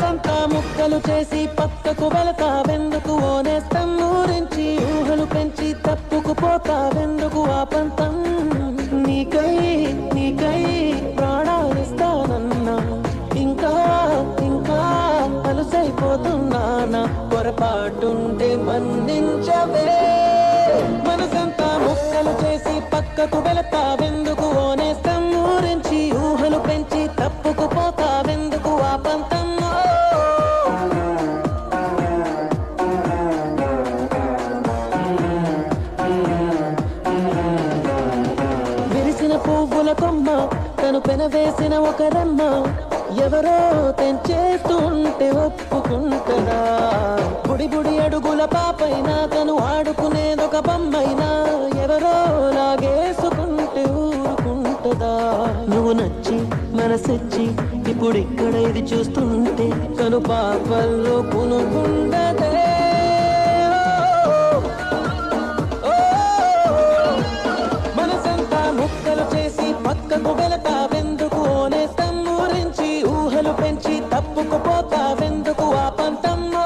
మనసంతా ముక్కలు చేసి పక్కకు వెళతావెందుకు ఓనేస్తం ఊరించి ఊహలు పెంచి తప్పుకుపోతావెందుకు ఆ పంతం నీకై నీకై ప్రాణాలిస్తానన్నా ఇంకా ఇంకా అలసైపోతున్నానా పొరపాటుంటే మన్నించవే మనసంతా ముక్కలు చేసి పక్కకు వెళతావెందుకు ఓనేస్తం ఊరించి ఊహలు పెంచి తప్పుకుపోతావెందుకు ఆ పంతం విరిసిన పువ్వుల కొమ్మ తను పెనవేసిన ఒక రమ్మ ఎవరో తెంచేస్తుంటే ఒప్పుకుంటదా బుడి బుడి అడుగుల పాపైనా తను ఆడుకునేదొక బొమ్మైనా ఎవరో లాగేసుకుంటే ఊరుకుంటదా నువ్వు నచ్చి మనసొచ్చి ఇప్పుడు ఇక్కడ ఇది చూస్తుంటే కను పాపల్లో పునుగుండదా